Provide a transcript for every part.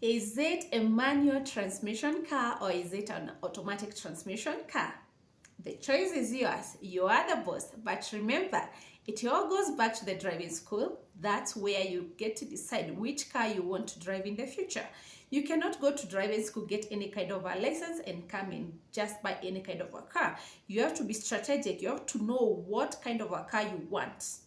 Is it a manual transmission car or is it an automatic transmission car? The choice is yours. You are the boss. But remember, it all goes back to the driving school. That's where you get to decide which car you want to drive in the future. You cannot go to driving school, get any kind of a license and come in just buy any kind of a car. You have to be strategic. You have to know what kind of a car you want.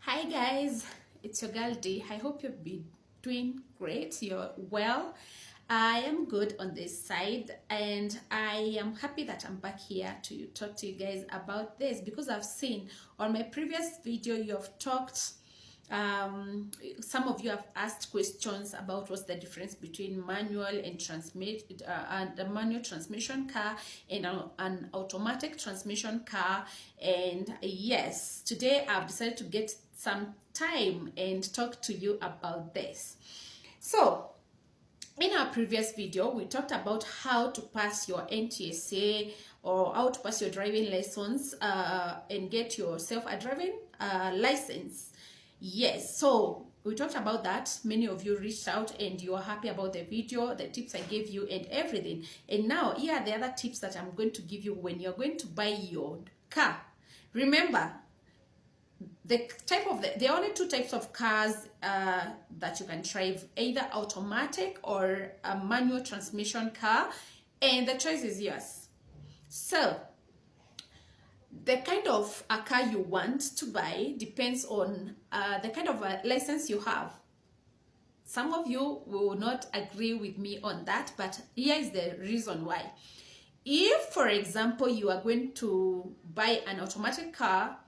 Hi guys, it's your girl D. I hope you've been doing great. You're well. I am good on this side and I am happy that I'm back here to talk to you guys about this because I've seen on my previous video you have talked, some of you have asked questions about what's the difference between manual and a manual transmission car and an automatic transmission car. And yes, today I've decided to get some time and talk to you about this. So in our previous video, we talked about how to pass your NTSA or how to pass your driving license and get yourself a driving license. Yes, so we talked about that. Many of you reached out and you are happy about the video, the tips I gave you and everything. And now here are the other tips that I'm going to give you when you're going to buy your car. Remember, there are only two types of cars that you can drive, either automatic or a manual transmission car, and the choice is yours. So the kind of a car you want to buy depends on the kind of a license you have. Some of you will not agree with me on that, but here is the reason why. If, for example, you are going to buy an automatic car,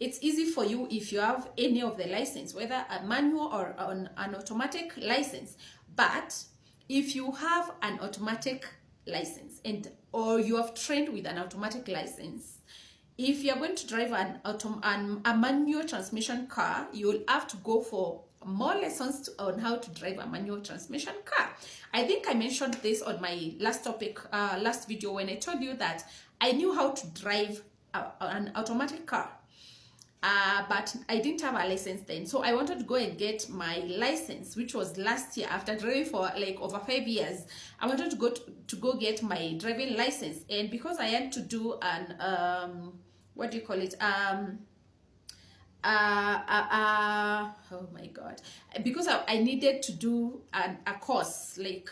it's easy for you if you have any of the license, whether a manual or an automatic license. But if you have an automatic license or you have trained with an automatic license, if you're going to drive a manual transmission car, you'll have to go for more lessons on how to drive a manual transmission car. I think I mentioned this on my last video when I told you that I knew how to drive an automatic car. But I didn't have a license then, so I wanted to go and get my license, which was last year. After driving for like over 5 years, I wanted to go get my driving license. And because I had to do an what do you call it, oh my god, because I needed to do a course, like,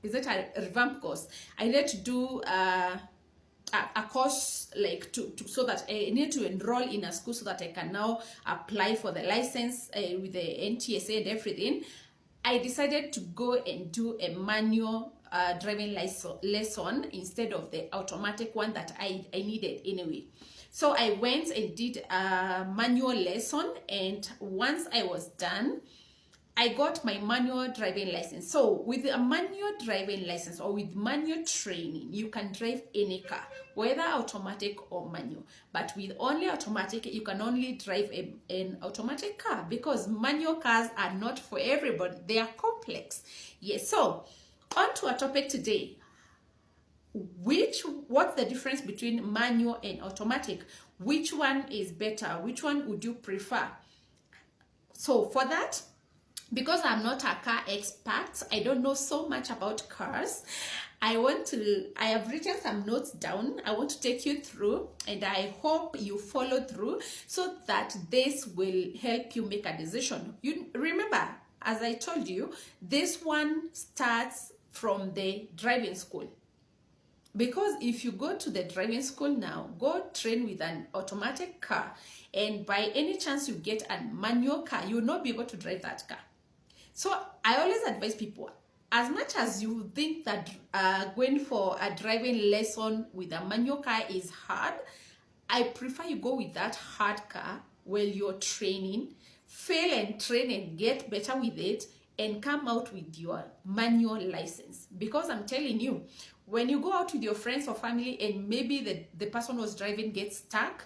is it a revamp course? I needed to do a course, like so that I need to enroll in a school so that I can now apply for the license with the NTSA and everything. I decided to go and do a manual driving lesson instead of the automatic one that I needed anyway. So I went and did a manual lesson, and once I was done, I got my manual driving license. So with a manual driving license or with manual training, you can drive any car, whether automatic or manual. But with only automatic, you can only drive an automatic car because manual cars are not for everybody. They are complex. Yes, so on to our topic today. What's the difference between manual and automatic? Which one is better? Which one would you prefer? So for that, because I'm not a car expert, I don't know so much about cars, I have written some notes down. I want to take you through, and I hope you follow through so that this will help you make a decision. You remember, as I told you, this one starts from the driving school. Because if you go to the driving school now, go train with an automatic car, and by any chance you get a manual car, you will not be able to drive that car. So I always advise people, as much as you think that going for a driving lesson with a manual car is hard, I prefer you go with that hard car while you're training, fail and train and get better with it, and come out with your manual license. Because I'm telling you, when you go out with your friends or family and maybe the person who's driving gets stuck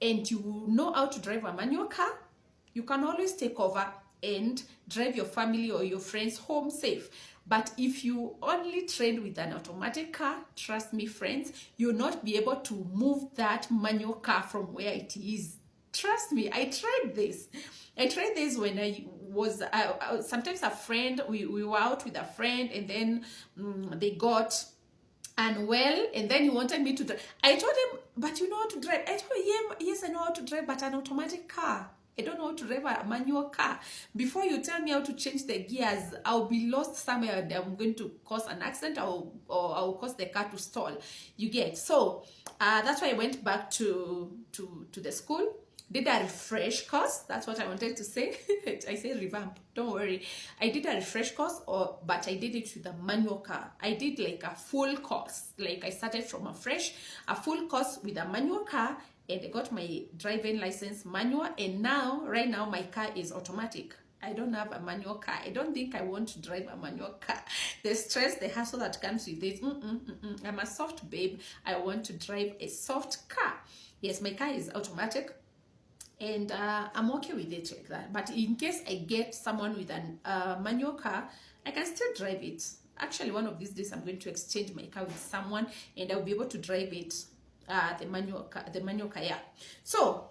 and you know how to drive a manual car, you can always take over and drive your family or your friends home safe. But if you only train with an automatic car, trust me friends, you'll not be able to move that manual car from where it is. Trust me, I tried this when was sometimes a friend, we were out with a friend, and then they got unwell, and then he wanted me to drive. I told him, but you know how to drive? I told him, yes, I know how to drive, but an automatic car. I don't know how to drive a manual car. Before you tell me how to change the gears, I'll be lost somewhere and I'm going to cause an accident, or I'll cause the car to stall. You get? So that's why I went back to the school, did a refresh course. That's what I wanted to say. I say revamp, don't worry. I did a refresh course, but I did it with a manual car. I did like a full course. Like I started from a full course with a manual car, and I got my driving license manual, and right now my car is automatic. I don't have a manual car. I don't think I want to drive a manual car. The stress, the hassle that comes with it. I'm a soft babe. I want to drive a soft car. Yes, my car is automatic, and I'm okay with it like that. But in case I get someone with a manual car, I can still drive it. Actually, one of these days I'm going to exchange my car with someone, and I'll be able to drive it. The manual car, yeah. So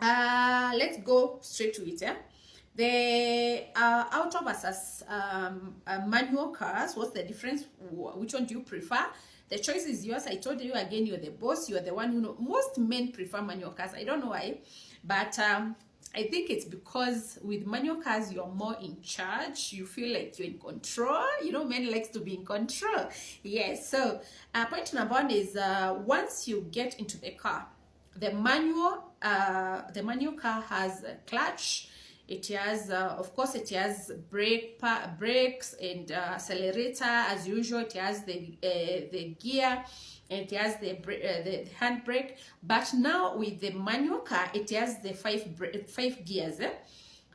let's go straight to it. Yeah, the auto versus manual cars. What's the difference? Which one do you prefer? The choice is yours. I told you again, you're the boss. You're the one who knows. Most men prefer manual cars. I don't know why, but I think it's because with manual cars, you're more in charge. You feel like you're in control. You know, men likes to be in control. Yes. So point number one is once you get into the car, the manual car has a clutch. It has, of course, it has brakes and accelerator as usual. It has the gear, and it has the handbrake. But now with the manual car, it has the five gears.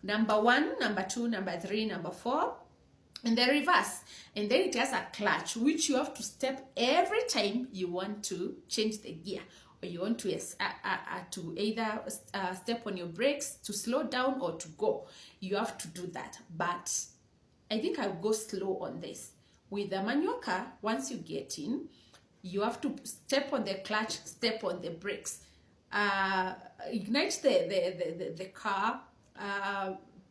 Number 1, number 2, number 3, number 4, and the reverse. And then it has a clutch, which you have to step every time you want to change the gear, or you want to either step on your brakes to slow down or to go. You have to do that. But I think I'll go slow on this. With the manual car, once you get in, you have to step on the clutch, step on the brakes, ignite the car,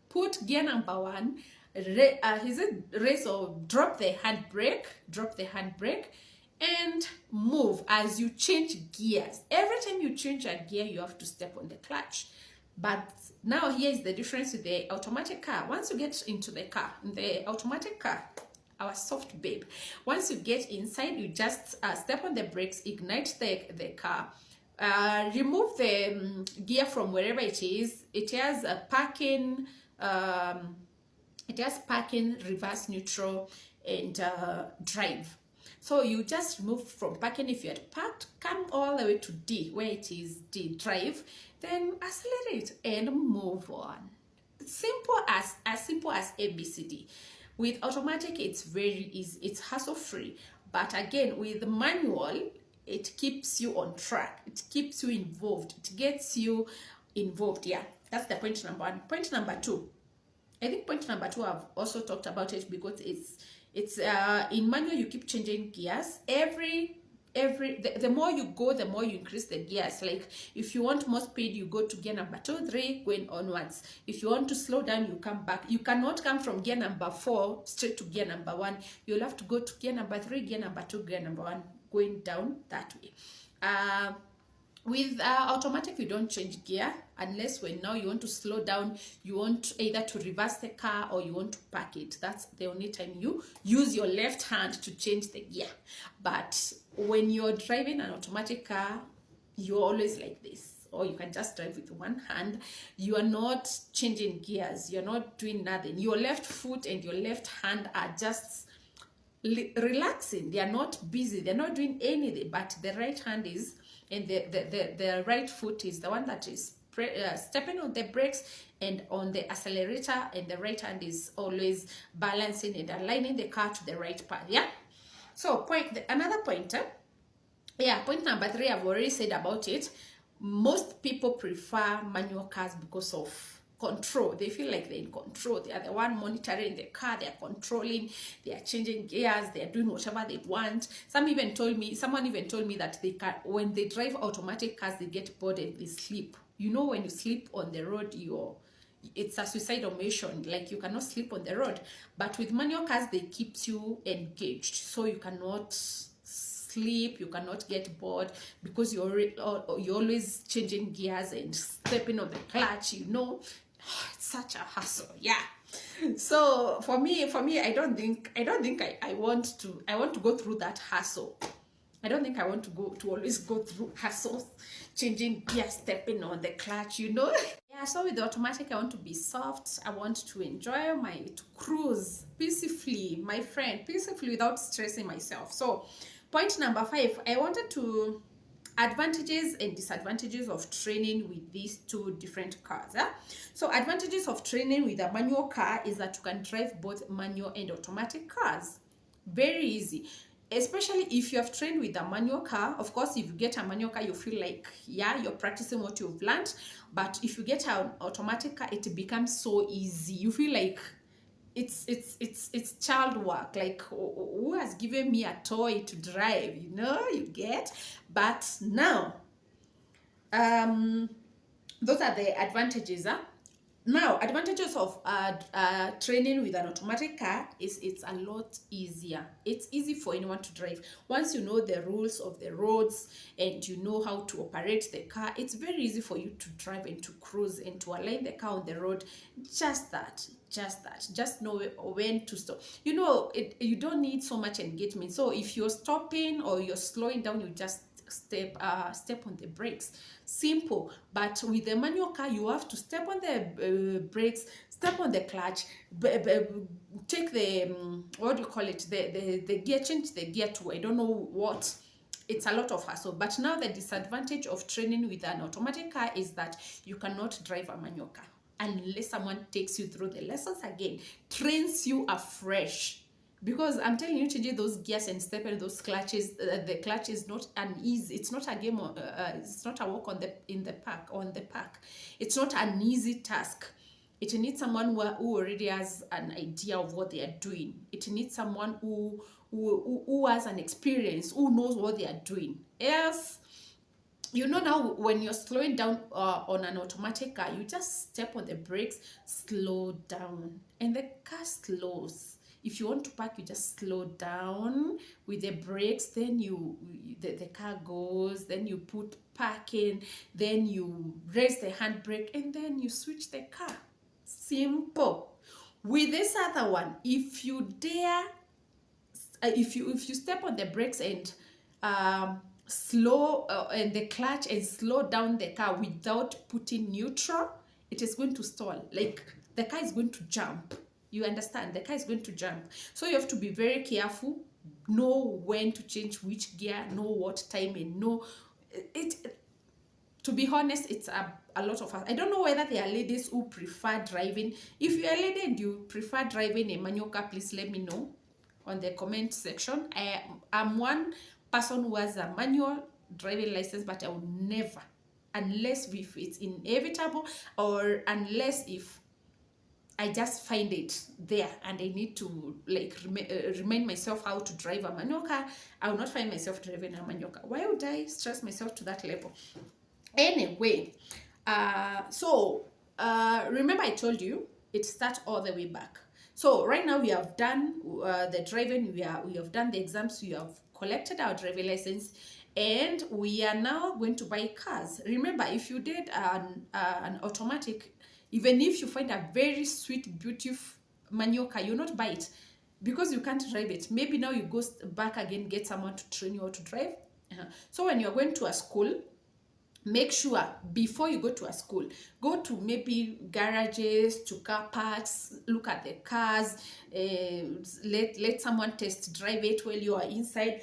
put gear number 1, raise or drop the handbrake, and move as you change gears. Every time you change a gear, you have to step on the clutch. But now here is the difference with the automatic car. Once you get into the car, the automatic car, our soft babe, once you get inside, you just step on the brakes, ignite the car, remove the gear from wherever it is. It has a parking, reverse, neutral, and drive. So you just remove from parking. If you had parked, come all the way to D, where it is D, drive, then accelerate and move on. Simple as ABCD. With automatic, it's very easy. It's hassle-free. But again, with the manual, it keeps you on track. It keeps you involved. It gets you involved. Yeah, that's the point number 1. Point number 2. I think point number 2, I've also talked about it because it's in manual, you keep changing gears. The more you go, the more you increase the gears. Like if you want more speed, you go to gear number 2, 3, going onwards. If you want to slow down, you come back. You cannot come from gear number 4 straight to gear number 1. You'll have to go to gear number 3, gear number 2, gear number 1, going down that way. With automatic, you don't change gear unless when now you want to slow down, you want either to reverse the car or you want to park it. That's the only time you use your left hand to change the gear. But when you're driving an automatic car, you're always like this. Or you can just drive with one hand. You are not changing gears. You're not doing nothing. Your left foot and your left hand are just relaxing. They are not busy. They're not doing anything. But the right hand is, and the right foot is the one that is stepping on the brakes and on the accelerator, and the right hand is always balancing and aligning the car to the right path. Yeah. So another pointer. Yeah, point number 3, I've already said about it. Most people prefer manual cars because of control. They feel like they're in control. They are the one monitoring the car. They are controlling. They are changing gears. They are doing whatever they want. Someone even told me that when they drive automatic cars, they get bored and they sleep. You know, when you sleep on the road, your it's a suicidal mission, like you cannot sleep on the road. But with manual cars, they keep you engaged, so you cannot sleep, you cannot get bored, because you're always changing gears and stepping on the clutch, you know. It's such a hassle, yeah. So for me, I don't think I want to go through that hassle. I don't think I want to always go through hassles, changing gear, stepping on the clutch, you know. Yeah, so with the automatic, I want to be soft. I want to enjoy to cruise peacefully, my friend, peacefully, without stressing myself. So point number 5, I wanted to advantages and disadvantages of training with these two different cars. So advantages of training with a manual car is that you can drive both manual and automatic cars. Very easy, especially if you have trained with a manual car. Of course, if you get a manual car, you feel like, yeah, you're practicing what you've learned. But if you get an automatic car, it becomes so easy. You feel like it's child work, like, who has given me a toy to drive, you know, you get. But now those are the advantages. Now, advantages of training with an automatic car is it's a lot easier. It's easy for anyone to drive. Once you know the rules of the roads and you know how to operate the car, it's very easy for you to drive and to cruise and to align the car on the road. Just know when to stop. You know, you don't need so much engagement. So if you're stopping or you're slowing down, you just step on the brakes. Simple. But with the manual car, you have to step on the brakes, step on the clutch, take the what do you call it, the gear, change the gear to I don't know what. It's a lot of hassle. But now the disadvantage of training with an automatic car is that you cannot drive a manual car unless someone takes you through the lessons again, trains you afresh. Because I'm telling you, changing those gears and stepping those clutches, the clutch is not an easy. It's not a game. It's not a walk on the park. It's not an easy task. It needs someone who already has an idea of what they are doing. It needs someone who has an experience, who knows what they are doing. Else, you know, now when you're slowing down on an automatic car, you just step on the brakes, slow down, and the car slows. If you want to park, you just slow down with the brakes, then the car goes, then you put parking, then you raise the handbrake, and then you switch the car. Simple. With this other one, if you dare, if you step on the brakes and slow and the clutch and slow down the car without putting neutral, it is going to stall. Like, the car is going to jump. You understand? The car is going to jump. So you have to be very careful, know when to change which gear, know what time, and know it. To be honest, it's a lot of us. I don't know whether there are ladies who prefer driving. If you're a lady and you prefer driving a manual car, please let me know on the comment section. I'm one person who has a manual driving license, but I will never, unless if it's inevitable, or unless if I just find it there and I need to like remind myself how to drive a manual car, I will not find myself driving a manual car. Why would I stress myself to that level? Anyway, remember I told you it starts all the way back. So right now we have done the driving, we have done the exams, we have collected our driving license, and we are now going to buy cars. Remember, if you did an automatic, even if you find a very sweet, beautiful manual car, you'll not buy it because you can't drive it. Maybe now you go back again, get someone to train you how to drive. So when you're going to a school, make sure before you go to a school, go to maybe garages, to car parks, look at the cars, let someone test drive it while you are inside.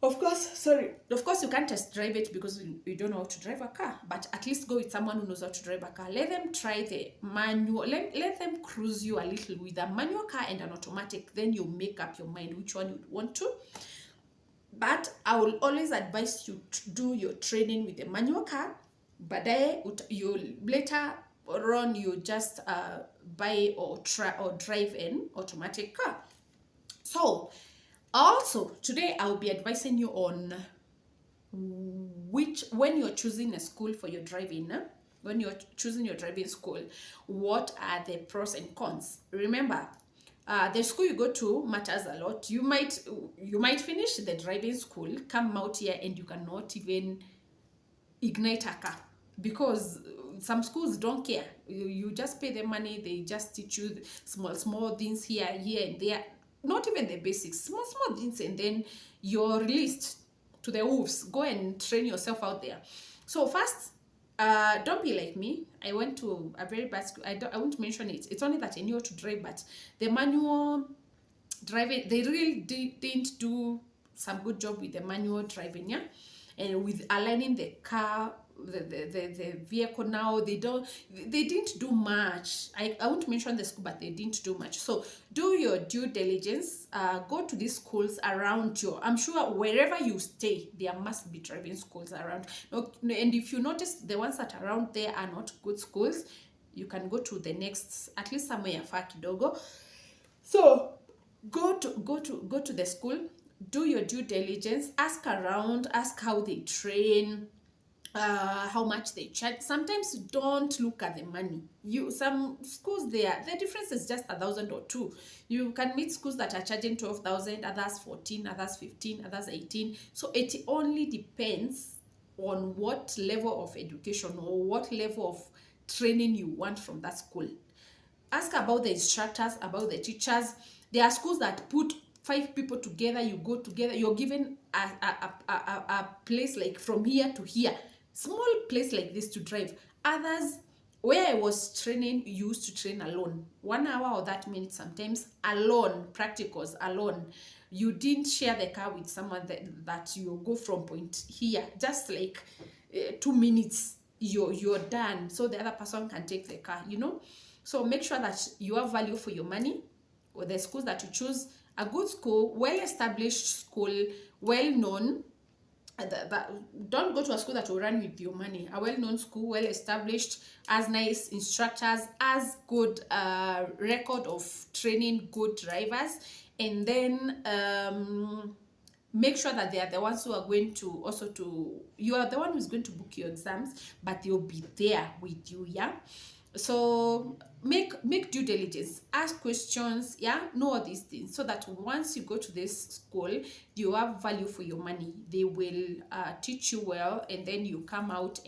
Of course, you can't test drive it because you don't know how to drive a car, but at least go with someone who knows how to drive a car. Let them try the manual, let them cruise you a little with a manual car and an automatic, then you make up your mind which one you want to. But I will always advise you to do your training with a manual car, but then you later on you just buy or drive an automatic car. So also today I will be advising you on when you're choosing a school for your driving. when you're choosing your driving school, what are the pros and cons? Remember, the school you go to matters a lot. You might finish the driving school, come out here, and you cannot even ignite a car, because some schools don't care. You just pay the money, they just teach you small things here and there, not even the basics, small things, and then you're released to the wolves. Go and train yourself out there. So first, don't be like me. I went to a very bad school. I won't mention it. It's only that I knew how to drive, but the manual driving, they really didn't do some good job with the manual driving, yeah, and with aligning the car, the vehicle. Now they didn't do much. I won't mention the school, but they didn't do much. So do your due diligence. Go to these schools around you. I'm sure wherever you stay, there must be driving schools around. And if you notice the ones that are around there are not good schools, you can go to the next, at least somewhere far kidogo. So go to the school, do your due diligence, ask around, ask how they train, how much they charge. Sometimes don't look at the money. Some schools, the difference is just 1,000 or 2. You can meet schools that are charging 12,000, others 14, others 15, others 18. So it only depends on what level of education or what level of training you want from that school. Ask about the instructors, about the teachers. There are schools that put 5 people together, you go together, you're given a place like from here to here, small place like this to drive. Others, where I was training, you used to train alone, 1 hour or that minute, sometimes alone, practicals alone. You didn't share the car with someone that you go from point here, just like 2 minutes, you're done, so the other person can take the car, you know. So make sure that you have value for your money, or the schools that you choose. A good school, well-established school, well-known. Don't go to a school that will run with your money. A well-known school, well-established, has nice instructors, has good record of training good drivers, and then make sure that they are the ones who are going to you are the one who's going to book your exams, but they'll be there with you, yeah. So make due diligence, ask questions, yeah, know all these things, so that once you go to this school, you have value for your money. They will teach you well, and then you come out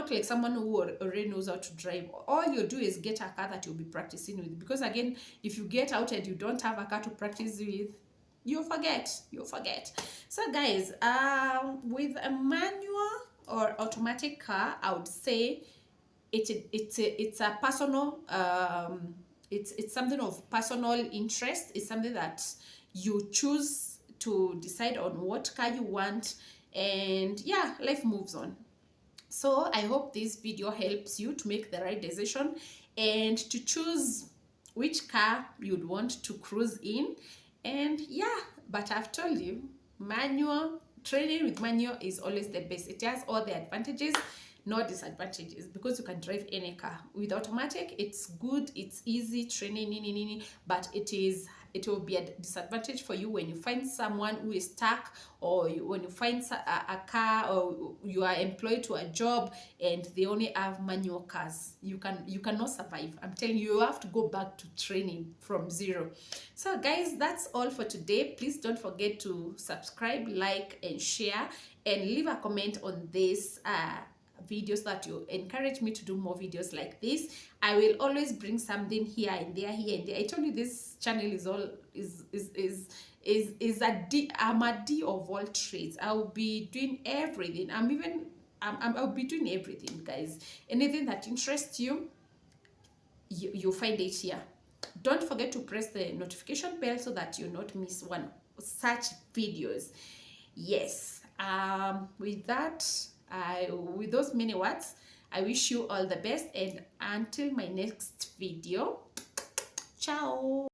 like someone who already knows how to drive. All you do is get a car that you'll be practicing with, because again, if you get out and you don't have a car to practice with, you'll forget. So guys, with a manual or automatic car, I would say it's a personal, it's something of personal interest. It's something that you choose to decide on what car you want, and yeah, life moves on. So I hope this video helps you to make the right decision and to choose which car you'd want to cruise in. And yeah, but I've told you, manual training with manual is always the best. It has all the advantages, no disadvantages, because you can drive any car. With automatic, it's good, it's easy training, but it will be a disadvantage for you when you find someone who is stuck, or when you find a car, or you are employed to a job and they only have manual cars. You cannot survive. I'm telling you, you have to go back to training from zero. So guys, that's all for today. Please don't forget to subscribe, like, and share, and leave a comment on this videos, that you encourage me to do more videos like this. I will always bring something here and there. I told you this channel I'm a D of all trades. I'll be doing everything. I'll be doing everything, guys. Anything that interests you, you'll find it here. Don't forget to press the notification bell so that you not miss one such videos. Yes, with that, with those many words, I wish you all the best, and until my next video, ciao.